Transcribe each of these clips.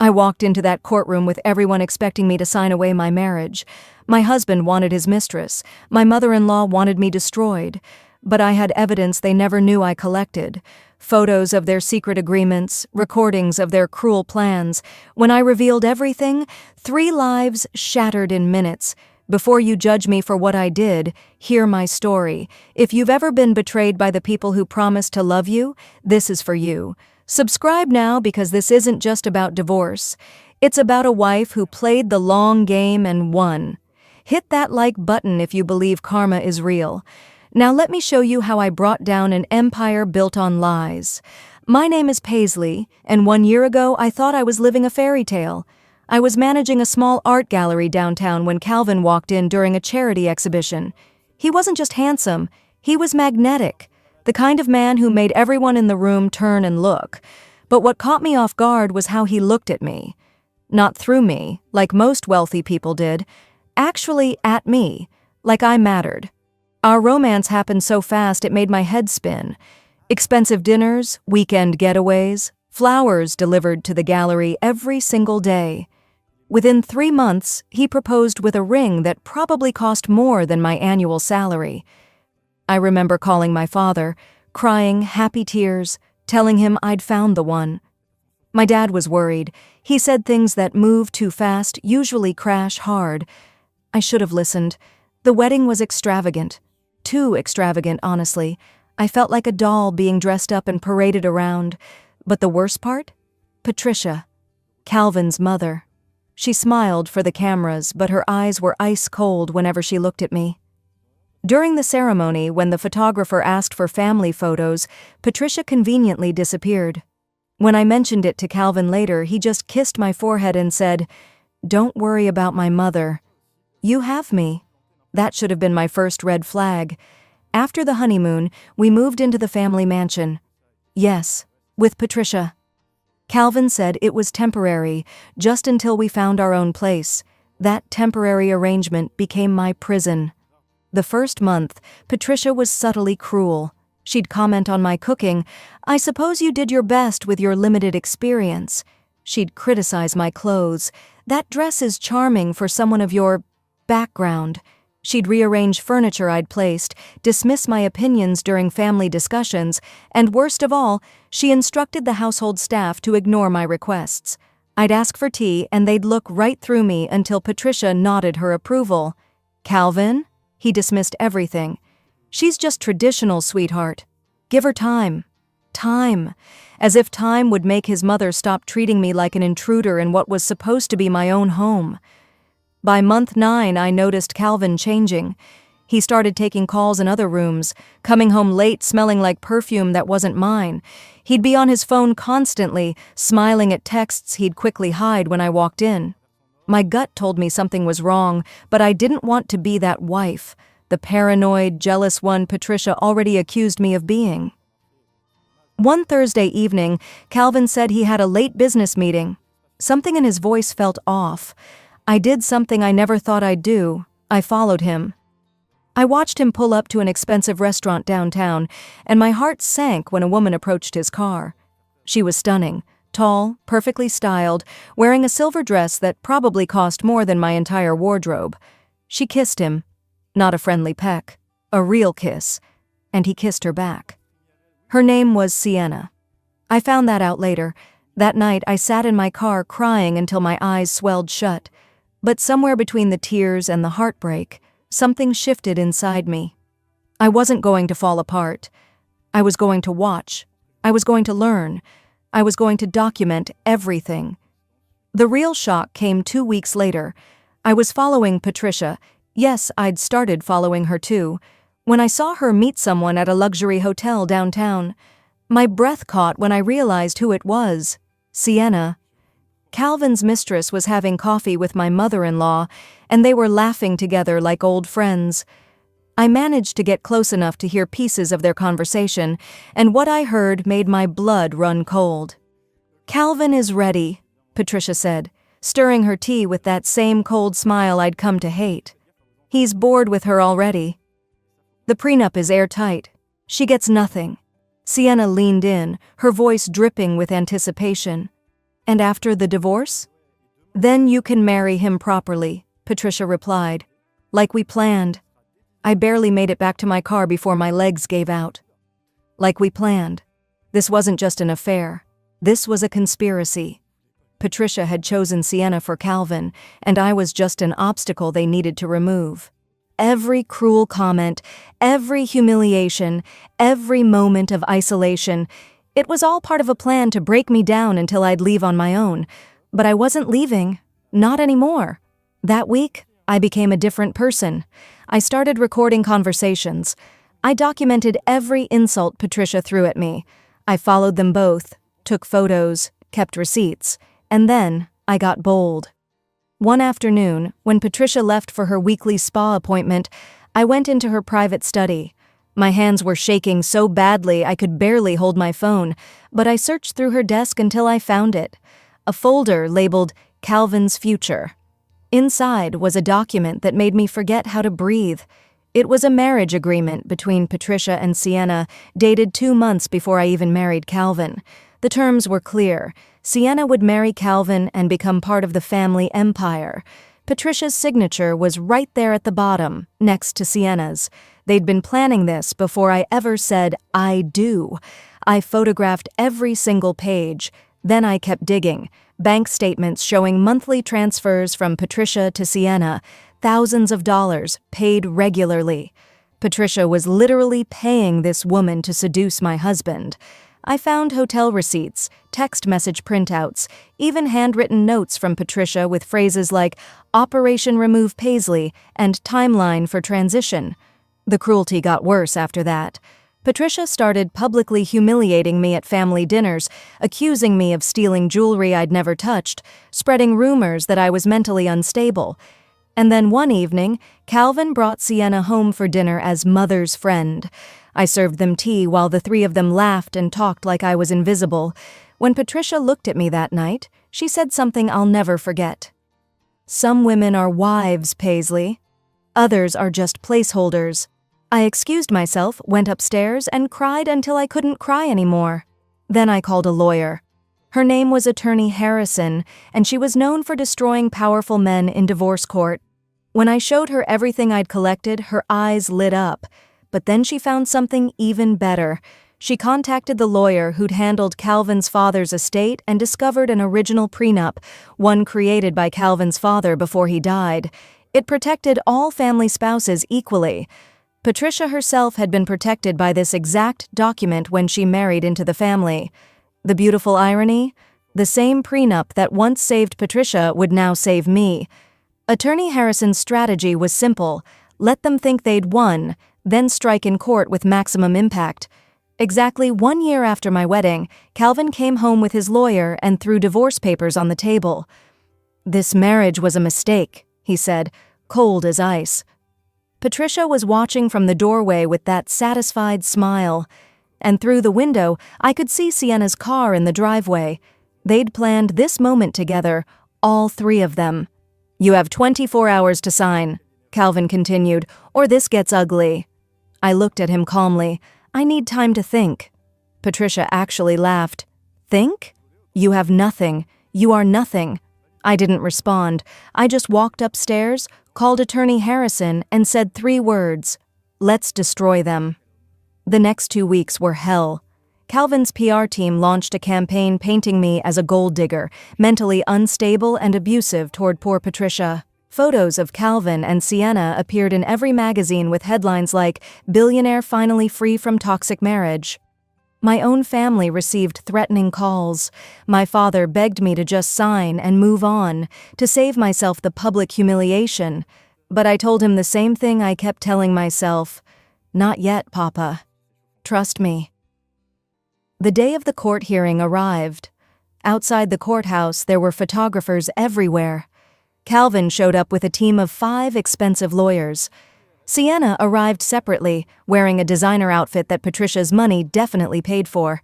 I walked into that courtroom with everyone expecting me to sign away my marriage. My husband wanted his mistress. My mother-in-law wanted me destroyed. But I had evidence they never knew I collected. Photos of their secret agreements, recordings of their cruel plans. When I revealed everything, 3 lives shattered in minutes. Before you judge me for what I did, hear my story. If you've ever been betrayed by the people who promised to love you, this is for you. Subscribe now, because this isn't just about divorce. It's about a wife who played the long game and won. Hit that like button if you believe karma is real. Now let me show you how I brought down an empire built on lies. My name is Paisley, and 1 year ago I thought I was living a fairy tale. I was managing a small art gallery downtown when Calvin walked in during a charity exhibition. He wasn't just handsome, he was magnetic. The kind of man who made everyone in the room turn and look. But what caught me off guard was how he looked at me. Not through me, like most wealthy people did. Actually at me, like I mattered. Our romance happened so fast it made my head spin. Expensive dinners, weekend getaways, flowers delivered to the gallery every single day. Within 3 months, he proposed with a ring that probably cost more than my annual salary. I remember calling my father, crying happy tears, telling him I'd found the one. My dad was worried. He said things that move too fast usually crash hard. I should have listened. The wedding was extravagant. Too extravagant, honestly. I felt like a doll being dressed up and paraded around. But the worst part? Patricia, Calvin's mother. She smiled for the cameras, but her eyes were ice cold whenever she looked at me. During the ceremony, when the photographer asked for family photos, Patricia conveniently disappeared. When I mentioned it to Calvin later, he just kissed my forehead and said, "Don't worry about my mother. You have me." That should have been my first red flag. After the honeymoon, we moved into the family mansion. Yes, with Patricia. Calvin said it was temporary, just until we found our own place. That temporary arrangement became my prison. The first month, Patricia was subtly cruel. She'd comment on my cooking, "I suppose you did your best with your limited experience." She'd criticize my clothes. "That dress is charming for someone of your background." She'd rearrange furniture I'd placed, dismiss my opinions during family discussions, and worst of all, she instructed the household staff to ignore my requests. I'd ask for tea and they'd look right through me until Patricia nodded her approval. "Calvin?" He dismissed everything. "She's just traditional, sweetheart. Give her time." Time. As if time would make his mother stop treating me like an intruder in what was supposed to be my own home. By month 9, I noticed Calvin changing. He started taking calls in other rooms, coming home late smelling like perfume that wasn't mine. He'd be on his phone constantly, smiling at texts he'd quickly hide when I walked in. My gut told me something was wrong, but I didn't want to be that wife, the paranoid, jealous one Patricia already accused me of being. One Thursday evening, Calvin said he had a late business meeting. Something in his voice felt off. I did something I never thought I'd do. I followed him. I watched him pull up to an expensive restaurant downtown, and my heart sank when a woman approached his car. She was stunning. Tall, perfectly styled, wearing a silver dress that probably cost more than my entire wardrobe. She kissed him. Not a friendly peck. A real kiss. And he kissed her back. Her name was Sienna. I found that out later. That night I sat in my car crying until my eyes swelled shut. But somewhere between the tears and the heartbreak, something shifted inside me. I wasn't going to fall apart. I was going to watch. I was going to learn. I was going to document everything. The real shock came 2 weeks later. I was following Patricia. Yes, I'd started following her too, when I saw her meet someone at a luxury hotel downtown. My breath caught when I realized who it was. Sienna. Calvin's mistress was having coffee with my mother-in-law, and they were laughing together like old friends. I managed to get close enough to hear pieces of their conversation, and what I heard made my blood run cold. "Calvin is ready," Patricia said, stirring her tea with that same cold smile I'd come to hate. "He's bored with her already. The prenup is airtight. She gets nothing." Sienna leaned in, her voice dripping with anticipation. And after the divorce? Then you can marry him properly, Patricia replied. Like we planned. I barely made it back to my car before my legs gave out. Like we planned. This wasn't just an affair. This was a conspiracy. Patricia had chosen Sienna for Calvin, and I was just an obstacle they needed to remove. Every cruel comment, every humiliation, every moment of isolation, it was all part of a plan to break me down until I'd leave on my own. But I wasn't leaving. Not anymore. That week, I became a different person. I started recording conversations. I documented every insult Patricia threw at me. I followed them both, took photos, kept receipts, and then I got bold. One afternoon, when Patricia left for her weekly spa appointment, I went into her private study. My hands were shaking so badly I could barely hold my phone, but I searched through her desk until I found it. A folder labeled Calvin's Future. Inside was a document that made me forget how to breathe. It was a marriage agreement between Patricia and Sienna, dated 2 months before I even married Calvin. The terms were clear. Sienna would marry Calvin and become part of the family empire. Patricia's signature was right there at the bottom, next to Sienna's. They'd been planning this before I ever said, I do. I photographed every single page. Then I kept digging. Bank statements showing monthly transfers from Patricia to Sienna, thousands of dollars, paid regularly. Patricia was literally paying this woman to seduce my husband. I found hotel receipts, text message printouts, even handwritten notes from Patricia with phrases like Operation Remove Paisley and Timeline for Transition. The cruelty got worse after that. Patricia started publicly humiliating me at family dinners, accusing me of stealing jewelry I'd never touched, spreading rumors that I was mentally unstable. And then one evening, Calvin brought Sienna home for dinner as mother's friend. I served them tea while the three of them laughed and talked like I was invisible. When Patricia looked at me that night, she said something I'll never forget. Some women are wives, Paisley. Others are just placeholders. I excused myself, went upstairs, and cried until I couldn't cry anymore. Then I called a lawyer. Her name was Attorney Harrison, and she was known for destroying powerful men in divorce court. When I showed her everything I'd collected, her eyes lit up. But then she found something even better. She contacted the lawyer who'd handled Calvin's father's estate and discovered an original prenup, one created by Calvin's father before he died. It protected all family spouses equally. Patricia herself had been protected by this exact document when she married into the family. The beautiful irony? The same prenup that once saved Patricia would now save me. Attorney Harrison's strategy was simple. Let them think they'd won, then strike in court with maximum impact. Exactly 1 year after my wedding, Calvin came home with his lawyer and threw divorce papers on the table. This marriage was a mistake, he said, cold as ice. Patricia was watching from the doorway with that satisfied smile. And through the window, I could see Sienna's car in the driveway. They'd planned this moment together, all three of them. You have 24 hours to sign, Calvin continued, or this gets ugly. I looked at him calmly. I need time to think. Patricia actually laughed. Think? You have nothing. You are nothing. I didn't respond. I just walked upstairs, called Attorney Harrison, and said 3 words. Let's destroy them. The next 2 weeks were hell. Calvin's PR team launched a campaign painting me as a gold digger, mentally unstable and abusive toward poor Patricia. Photos of Calvin and Sienna appeared in every magazine with headlines like, Billionaire finally free from toxic marriage. My own family received threatening calls. My father begged me to just sign and move on, to save myself the public humiliation. But I told him the same thing I kept telling myself. Not yet, Papa. Trust me. The day of the court hearing arrived. Outside the courthouse, there were photographers everywhere. Calvin showed up with a team of 5 expensive lawyers. Sienna arrived separately, wearing a designer outfit that Patricia's money definitely paid for.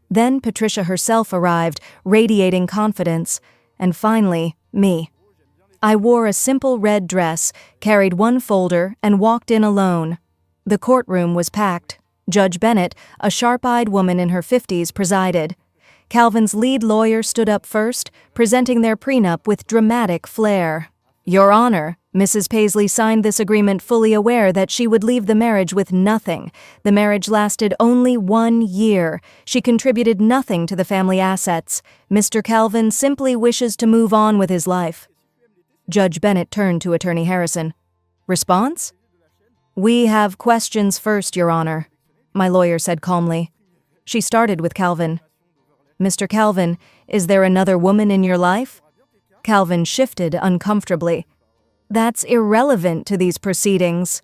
Then Patricia herself arrived, radiating confidence. And finally, me. I wore a simple red dress, carried 1 folder, and walked in alone. The courtroom was packed. Judge Bennett, a sharp-eyed woman in her 50s, presided. Calvin's lead lawyer stood up first, presenting their prenup with dramatic flair. Your Honor, Mrs. Paisley signed this agreement fully aware that she would leave the marriage with nothing. The marriage lasted only 1 year. She contributed nothing to the family assets. Mr. Calvin simply wishes to move on with his life. Judge Bennett turned to Attorney Harrison. Response? We have questions first, Your Honor, my lawyer said calmly. She started with Calvin. Mr. Calvin, is there another woman in your life? Calvin shifted uncomfortably. That's irrelevant to these proceedings.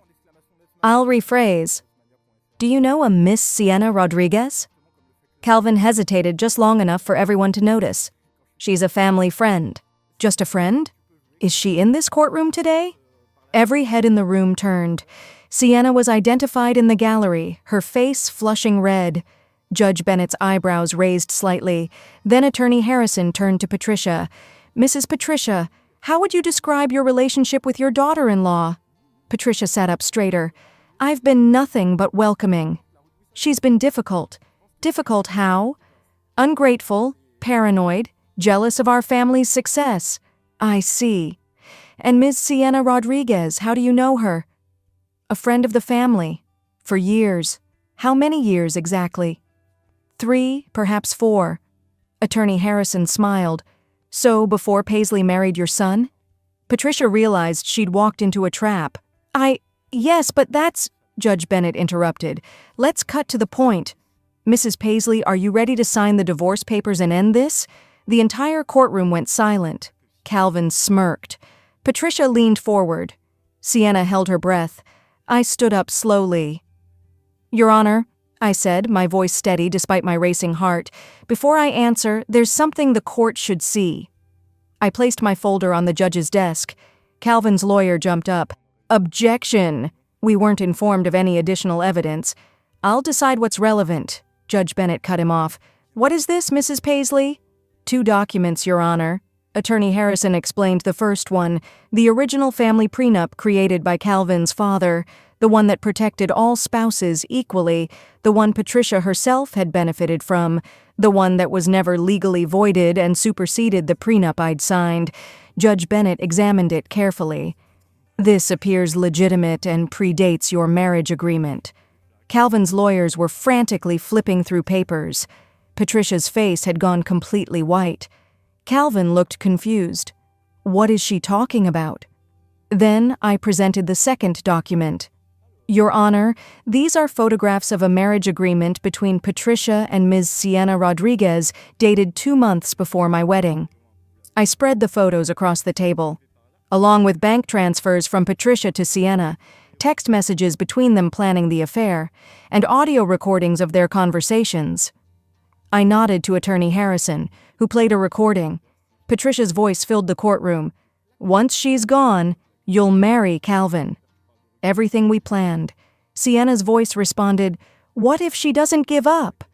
I'll rephrase. Do you know a Miss Sienna Rodriguez? Calvin hesitated just long enough for everyone to notice. She's a family friend. Just a friend? Is she in this courtroom today? Every head in the room turned. Sienna was identified in the gallery, her face flushing red. Judge Bennett's eyebrows raised slightly. Then Attorney Harrison turned to Patricia. Mrs. Patricia, how would you describe your relationship with your daughter-in-law? Patricia sat up straighter. I've been nothing but welcoming. She's been difficult. Difficult how? Ungrateful, paranoid, jealous of our family's success. I see. And Ms. Sienna Rodriguez, how do you know her? A friend of the family. For years. How many years exactly? 3, perhaps 4. Attorney Harrison smiled. So, before Paisley married your son? Patricia realized she'd walked into a trap. Yes, but that's… Judge Bennett interrupted. Let's cut to the point. Mrs. Paisley, are you ready to sign the divorce papers and end this? The entire courtroom went silent. Calvin smirked. Patricia leaned forward. Sienna held her breath. I stood up slowly. Your Honor, I said, my voice steady despite my racing heart. Before I answer, there's something the court should see. I placed my folder on the judge's desk. Calvin's lawyer jumped up. Objection! We weren't informed of any additional evidence. I'll decide what's relevant. Judge Bennett cut him off. What is this, Mrs. Paisley? 2 documents, Your Honor. Attorney Harrison explained the first one, the original family prenup created by Calvin's father, the one that protected all spouses equally, the one Patricia herself had benefited from, the one that was never legally voided and superseded the prenup I'd signed. Judge Bennett examined it carefully. This appears legitimate and predates your marriage agreement. Calvin's lawyers were frantically flipping through papers. Patricia's face had gone completely white. Calvin looked confused. What is she talking about? Then I presented the second document. Your Honor, these are photographs of a marriage agreement between Patricia and Ms. Sienna Rodriguez dated 2 months before my wedding. I spread the photos across the table, along with bank transfers from Patricia to Sienna, text messages between them planning the affair, and audio recordings of their conversations. I nodded to Attorney Harrison, who played a recording. Patricia's voice filled the courtroom. Once she's gone, you'll marry Calvin. Everything we planned. Sienna's voice responded, what if she doesn't give up?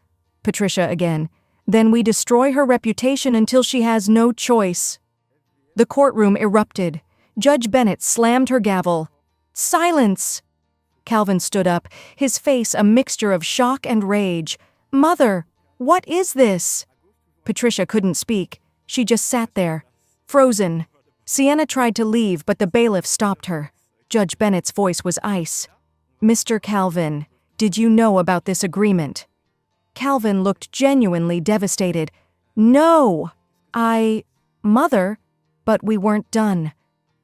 Patricia again. Then we destroy her reputation until she has no choice. The courtroom erupted. Judge Bennett slammed her gavel. Silence! Calvin stood up, his face a mixture of shock and rage. Mother, what is this? Patricia couldn't speak. She just sat there, frozen. Sienna tried to leave, but the bailiff stopped her. Judge Bennett's voice was ice. Mr. Calvin, did you know about this agreement? Calvin looked genuinely devastated. No! Mother, but we weren't done.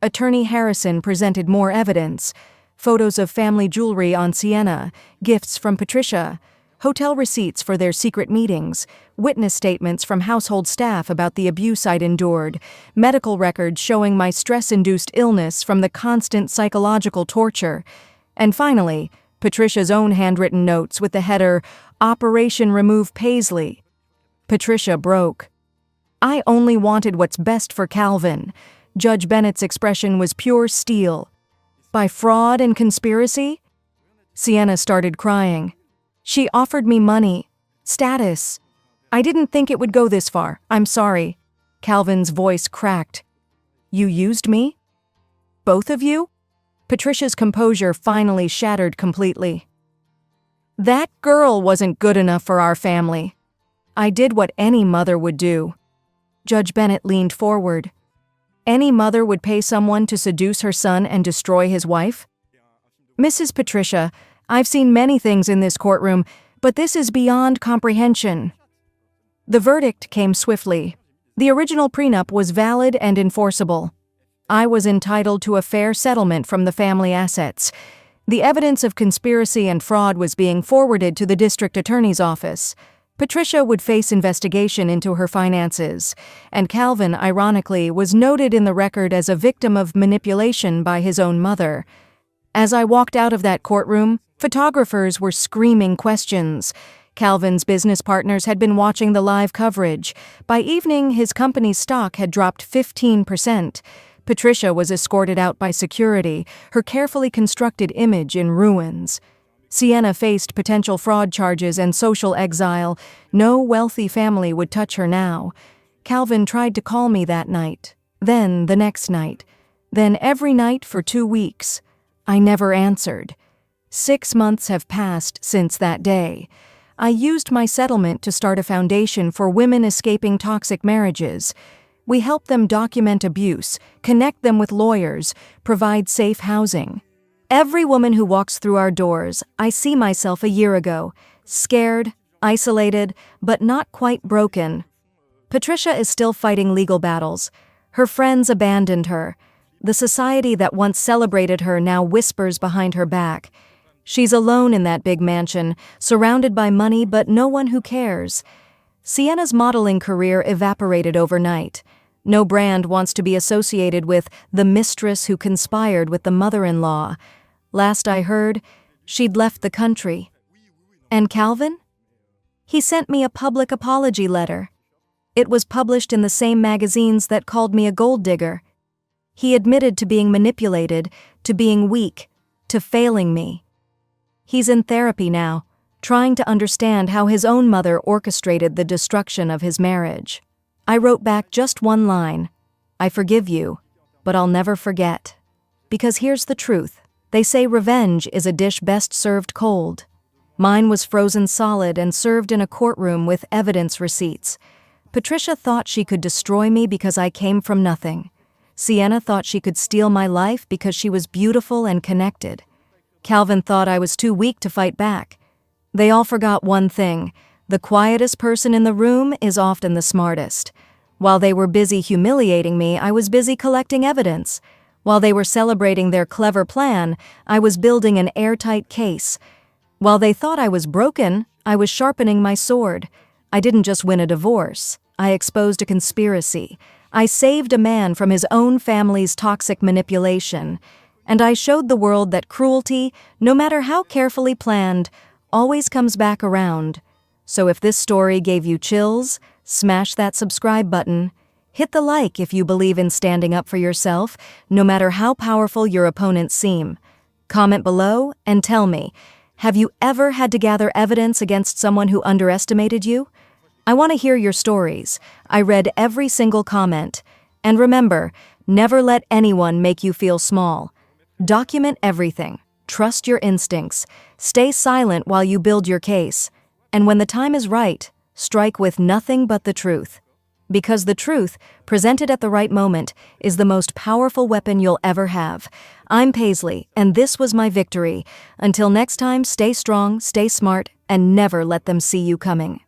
Attorney Harrison presented more evidence. Photos of family jewelry on Sienna, gifts from Patricia, hotel receipts for their secret meetings, witness statements from household staff about the abuse I'd endured, medical records showing my stress-induced illness from the constant psychological torture, and finally, Patricia's own handwritten notes with the header, Operation Remove Paisley. Patricia broke. I only wanted what's best for Calvin. Judge Bennett's expression was pure steel. By fraud and conspiracy? Sienna started crying. She offered me money, status. I didn't think it would go this far. I'm sorry. Calvin's voice cracked. You used me? Both of you? Patricia's composure finally shattered completely. That girl wasn't good enough for our family. I did what any mother would do. Judge Bennett leaned forward. Any mother would pay someone to seduce her son and destroy his wife? Mrs. Patricia, I've seen many things in this courtroom, but this is beyond comprehension. The verdict came swiftly. The original prenup was valid and enforceable. I was entitled to a fair settlement from the family assets. The evidence of conspiracy and fraud was being forwarded to the district attorney's office. Patricia would face investigation into her finances, and Calvin, ironically, was noted in the record as a victim of manipulation by his own mother. As I walked out of that courtroom, photographers were screaming questions. Calvin's business partners had been watching the live coverage. By evening, his company's stock had dropped 15%. Patricia was escorted out by security, her carefully constructed image in ruins. Sienna faced potential fraud charges and social exile. No wealthy family would touch her now. Calvin tried to call me that night, then the next night, then every night for 2 weeks. I never answered. 6 months have passed since that day. I used my settlement to start a foundation for women escaping toxic marriages. We help them document abuse, connect them with lawyers, provide safe housing. Every woman who walks through our doors, I see myself a year ago, scared, isolated, but not quite broken. Patricia is still fighting legal battles. Her friends abandoned her. The society that once celebrated her now whispers behind her back. She's alone in that big mansion, surrounded by money but no one who cares. Sienna's modeling career evaporated overnight. No brand wants to be associated with the mistress who conspired with the mother-in-law. Last I heard, she'd left the country. And Calvin? He sent me a public apology letter. It was published in the same magazines that called me a gold digger. He admitted to being manipulated, to being weak, to failing me. He's in therapy now, trying to understand how his own mother orchestrated the destruction of his marriage. I wrote back just one line. I forgive you, but I'll never forget. Because here's the truth. They say revenge is a dish best served cold. Mine was frozen solid and served in a courtroom with evidence receipts. Patricia thought she could destroy me because I came from nothing. Sienna thought she could steal my life because she was beautiful and connected. Calvin thought I was too weak to fight back. They all forgot one thing. The quietest person in the room is often the smartest. While they were busy humiliating me, I was busy collecting evidence. While they were celebrating their clever plan, I was building an airtight case. While they thought I was broken, I was sharpening my sword. I didn't just win a divorce. I exposed a conspiracy. I saved a man from his own family's toxic manipulation. And I showed the world that cruelty, no matter how carefully planned, always comes back around. So if this story gave you chills, smash that subscribe button. Hit the like if you believe in standing up for yourself, no matter how powerful your opponents seem. Comment below and tell me, have you ever had to gather evidence against someone who underestimated you? I want to hear your stories. I read every single comment. And remember, never let anyone make you feel small. Document everything. Trust your instincts. Stay silent while you build your case. And when the time is right, strike with nothing but the truth. Because the truth, presented at the right moment, is the most powerful weapon you'll ever have. I'm Paisley, and this was my victory. Until next time, stay strong, stay smart, and never let them see you coming.